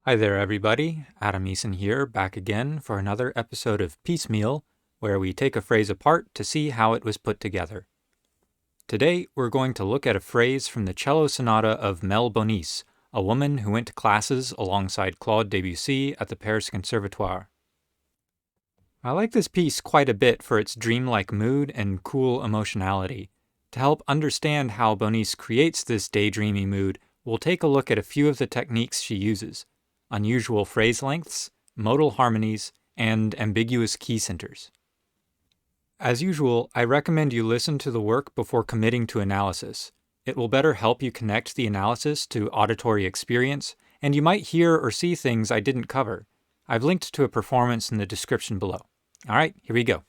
Hi there, everybody. Adam Eason here, back again for another episode of Piecemeal, where we take a phrase apart to see how it was put together. Today, we're going to look at a phrase from the Cello Sonata of Mel Bonis, a woman who went to classes alongside Claude Debussy at the Paris Conservatoire. I like this piece quite a bit for its dreamlike mood and cool emotionality. To help understand how Bonis creates this daydreamy mood, we'll take a look at a few of the techniques she uses: unusual phrase lengths, modal harmonies, and ambiguous key centers. As usual, I recommend you listen to the work before committing to analysis. It will better help you connect the analysis to auditory experience, and you might hear or see things I didn't cover. I've linked to a performance in the description below. All right, here we go.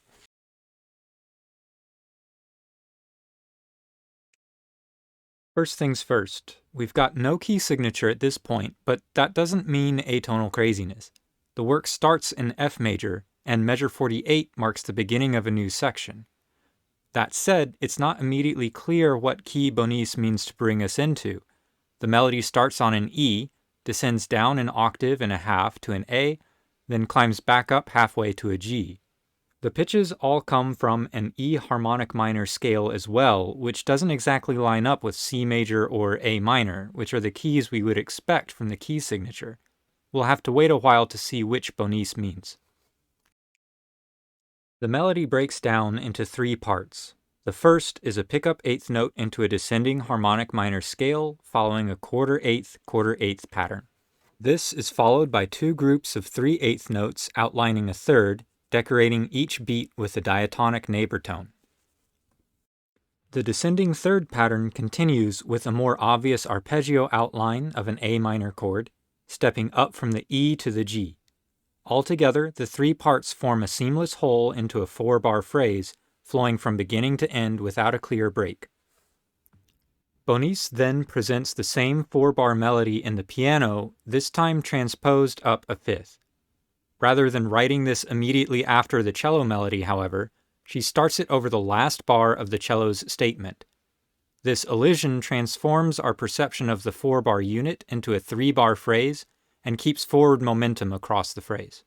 First things first, we've got no key signature at this point, but that doesn't mean atonal craziness. The work starts in F major, and measure 48 marks the beginning of a new section. That said, it's not immediately clear what key Bonis means to bring us into. The melody starts on an E, descends down an octave and a half to an A, then climbs back up halfway to a G. The pitches all come from an E harmonic minor scale as well, which doesn't exactly line up with C major or A minor, which are the keys we would expect from the key signature. We'll have to wait a while to see which Bonis means. The melody breaks down into three parts. The first is a pickup eighth note into a descending harmonic minor scale, following a quarter-eighth pattern. This is followed by two groups of 3/8 notes outlining a third, decorating each beat with a diatonic neighbor tone. The descending third pattern continues with a more obvious arpeggio outline of an A minor chord, stepping up from the E to the G. Altogether, the three parts form a seamless whole into a 4-bar phrase, flowing from beginning to end without a clear break. Bonis then presents the same 4-bar melody in the piano, this time transposed up a fifth. Rather than writing this immediately after the cello melody, however, she starts it over the last bar of the cello's statement. This elision transforms our perception of the 4-bar unit into a 3-bar phrase and keeps forward momentum across the phrase.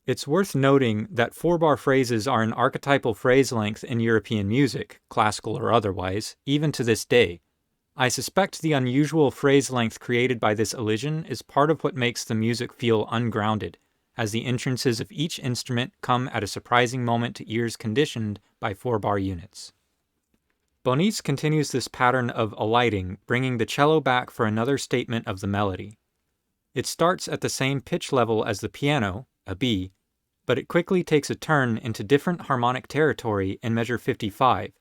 It's worth noting that 4-bar phrases are an archetypal phrase length in European music, classical or otherwise, even to this day. I suspect the unusual phrase length created by this elision is part of what makes the music feel ungrounded, as the entrances of each instrument come at a surprising moment to ears conditioned by 4-bar units. Bonis continues this pattern of alighting, bringing the cello back for another statement of the melody. It starts at the same pitch level as the piano, a B, but it quickly takes a turn into different harmonic territory in measure 55,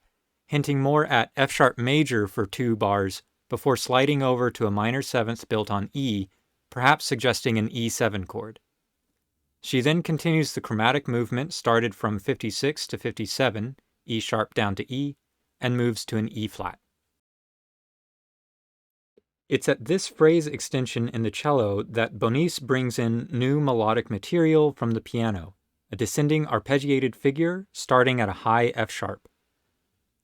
hinting more at F-sharp major for 2 bars before sliding over to a minor seventh built on E, perhaps suggesting an E7 chord. She then continues the chromatic movement started from 56 to 57, E sharp down to E, and moves to an E flat. It's at this phrase extension in the cello that Bonis brings in new melodic material from the piano, a descending arpeggiated figure starting at a high F-sharp.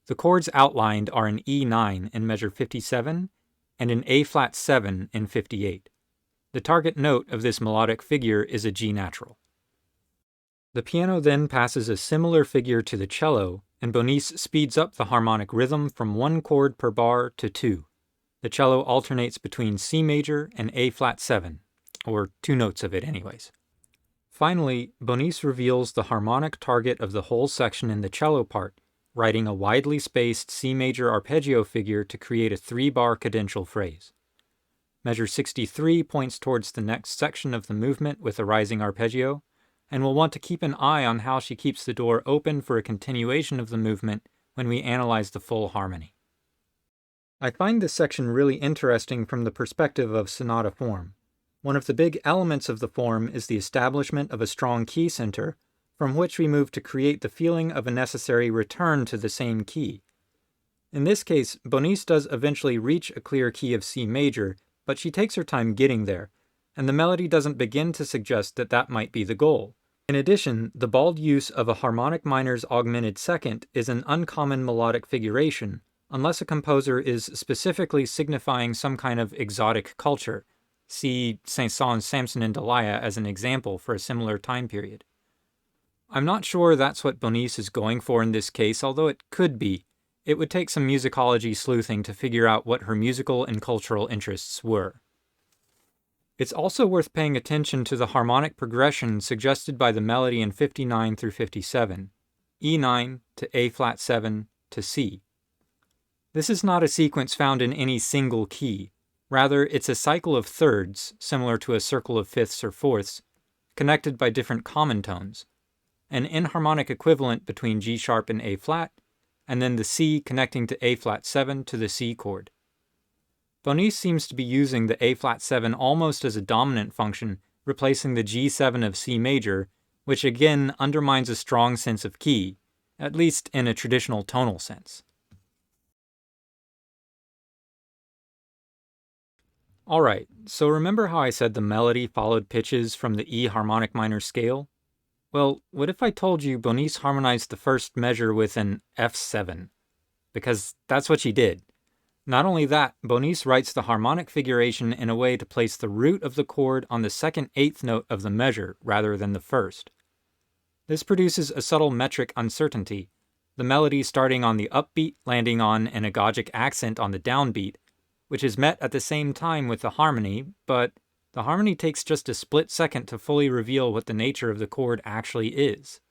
The chords outlined are an E9 in measure 57 and an A-flat 7 in 58. The target note of this melodic figure is a G natural. The piano then passes a similar figure to the cello, and Bonis speeds up the harmonic rhythm from 1 chord per bar to 2. The cello alternates between C major and A-flat 7, or 2 notes of it anyways. Finally, Bonis reveals the harmonic target of the whole section in the cello part, writing a widely spaced C major arpeggio figure to create a 3-bar cadential phrase. Measure 63 points towards the next section of the movement with a rising arpeggio, and we'll want to keep an eye on how she keeps the door open for a continuation of the movement when we analyze the full harmony. I find this section really interesting from the perspective of sonata form. One of the big elements of the form is the establishment of a strong key center, from which we move to create the feeling of a necessary return to the same key. In this case, Bonis does eventually reach a clear key of C major, but she takes her time getting there, and the melody doesn't begin to suggest that that might be the goal. In addition, the bald use of a harmonic minor's augmented second is an uncommon melodic figuration, unless a composer is specifically signifying some kind of exotic culture. See Saint-Saëns' Samson and Delilah as an example for a similar time period. I'm not sure that's what Bonis is going for in this case, although it could be. It would take some musicology sleuthing to figure out what her musical and cultural interests were. It's also worth paying attention to the harmonic progression suggested by the melody in 59 through 57, E9 to A-flat 7 to C. This is not a sequence found in any single key. Rather, it's a cycle of thirds, similar to a circle of fifths or fourths, connected by different common tones, an inharmonic equivalent between G sharp and A flat, and then the C connecting to A flat 7 to the C chord. Bonis seems to be using the A flat 7 almost as a dominant function, replacing the G7 of C major, which again undermines a strong sense of key, at least in a traditional tonal sense. Alright, so remember how I said the melody followed pitches from the E harmonic minor scale? Well, what if I told you Bonis harmonized the first measure with an F7? Because that's what she did. Not only that, Bonis writes the harmonic figuration in a way to place the root of the chord on the second eighth note of the measure rather than the first. This produces a subtle metric uncertainty, the melody starting on the upbeat landing on an agogic accent on the downbeat, which is met at the same time with the harmony, but the harmony takes just a split second to fully reveal what the nature of the chord actually is.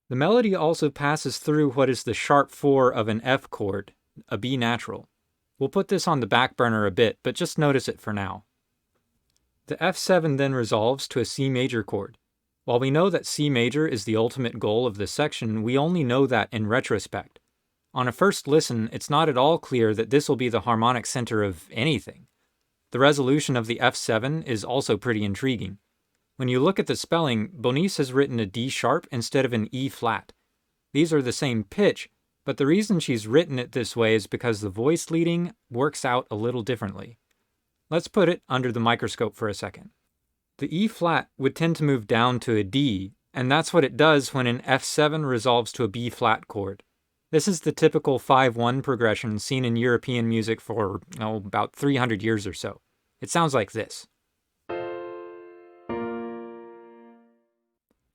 The melody also passes through what is the sharp 4 of an F chord, a B natural. We'll put this on the back burner a bit, but just notice it for now. The F7 then resolves to a C major chord. While we know that C major is the ultimate goal of this section, we only know that in retrospect. On a first listen, it's not at all clear that this will be the harmonic center of anything. The resolution of the F7 is also pretty intriguing. When you look at the spelling, Bonis has written a D sharp instead of an E flat. These are the same pitch, but the reason she's written it this way is because the voice leading works out a little differently. Let's put it under the microscope for a second. The E flat would tend to move down to a D, and that's what it does when an F7 resolves to a B flat chord. This is the typical 5-1 progression seen in European music for, about 300 years or so. It sounds like this.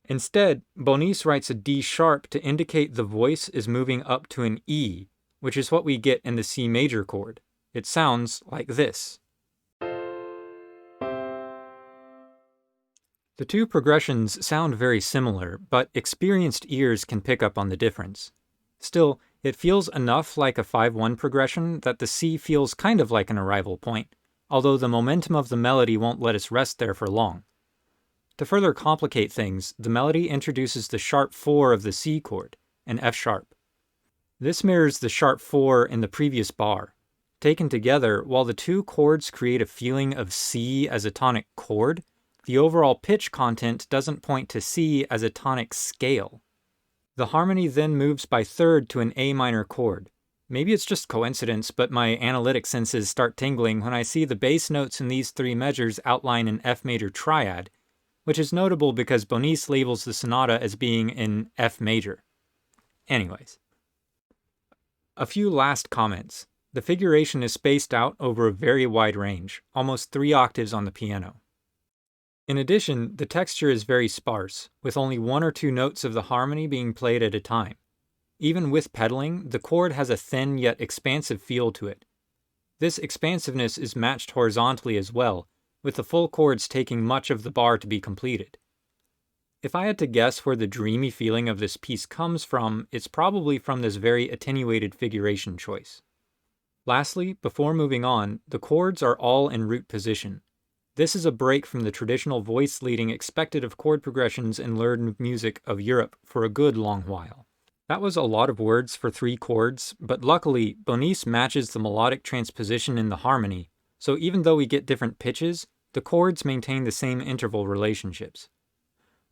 Instead, Bonis writes a D sharp to indicate the voice is moving up to an E, which is what we get in the C major chord. It sounds like this. The two progressions sound very similar, but experienced ears can pick up on the difference. Still, it feels enough like a 5-1 progression that the C feels kind of like an arrival point, although the momentum of the melody won't let us rest there for long. To further complicate things, the melody introduces the sharp 4 of the C chord, an F sharp. This mirrors the sharp 4 in the previous bar. Taken together, while the two chords create a feeling of C as a tonic chord, the overall pitch content doesn't point to C as a tonic scale. The harmony then moves by third to an A minor chord. Maybe it's just coincidence, but my analytic senses start tingling when I see the bass notes in these three measures outline an F major triad, which is notable because Bonis labels the sonata as being in F major. Anyways. A few last comments. The figuration is spaced out over a very wide range, almost 3 octaves on the piano. In addition, the texture is very sparse, with only 1 or 2 notes of the harmony being played at a time. Even with pedaling, the chord has a thin yet expansive feel to it. This expansiveness is matched horizontally as well, with the full chords taking much of the bar to be completed. If I had to guess where the dreamy feeling of this piece comes from, it's probably from this very attenuated figuration choice. Lastly, before moving on, the chords are all in root position. This is a break from the traditional voice leading expected of chord progressions in learned music of Europe for a good long while. That was a lot of words for 3 chords, but luckily, Bonis matches the melodic transposition in the harmony, so even though we get different pitches, the chords maintain the same interval relationships.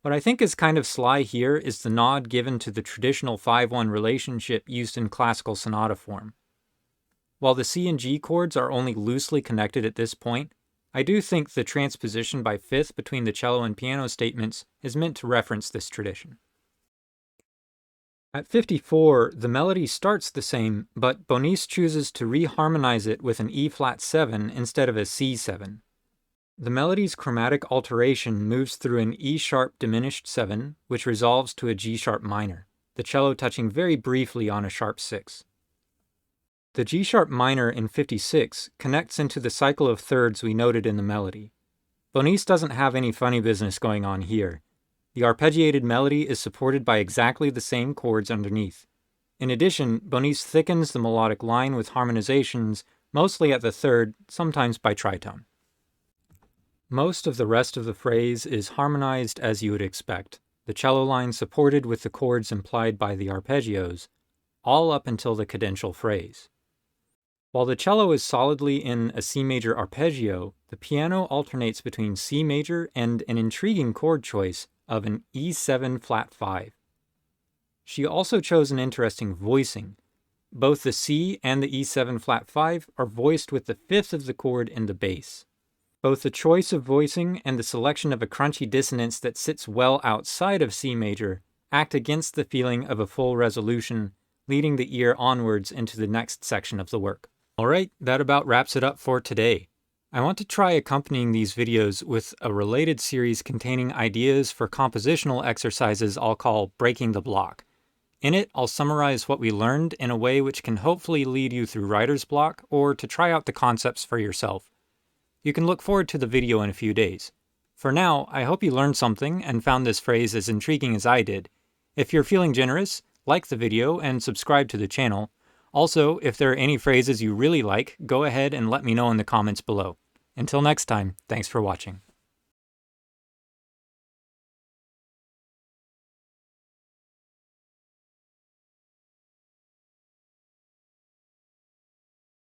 What I think is kind of sly here is the nod given to the traditional 5-1 relationship used in classical sonata form. While the C and G chords are only loosely connected at this point, I do think the transposition by fifth between the cello and piano statements is meant to reference this tradition. At 54, the melody starts the same, but Bonis chooses to reharmonize it with an E-flat 7 instead of a C7. The melody's chromatic alteration moves through an E-sharp diminished 7, which resolves to a G-sharp minor, the cello touching very briefly on a sharp 6. The G-sharp minor in 56 connects into the cycle of thirds we noted in the melody. Bonis doesn't have any funny business going on here. The arpeggiated melody is supported by exactly the same chords underneath. In addition, Bonis thickens the melodic line with harmonizations, mostly at the third, sometimes by tritone. Most of the rest of the phrase is harmonized as you would expect, the cello line supported with the chords implied by the arpeggios, all up until the cadential phrase. While the cello is solidly in a C major arpeggio, the piano alternates between C major and an intriguing chord choice of an E7 flat 5. She also chose an interesting voicing. Both the C and the E7 flat 5 are voiced with the fifth of the chord in the bass. Both the choice of voicing and the selection of a crunchy dissonance that sits well outside of C major act against the feeling of a full resolution, leading the ear onwards into the next section of the work. Alright, that about wraps it up for today. I want to try accompanying these videos with a related series containing ideas for compositional exercises I'll call Breaking the Block. In it, I'll summarize what we learned in a way which can hopefully lead you through writer's block or to try out the concepts for yourself. You can look forward to the video in a few days. For now, I hope you learned something and found this phrase as intriguing as I did. If you're feeling generous, like the video and subscribe to the channel. Also, if there are any phrases you really like, go ahead and let me know in the comments below. Until next time, thanks for watching.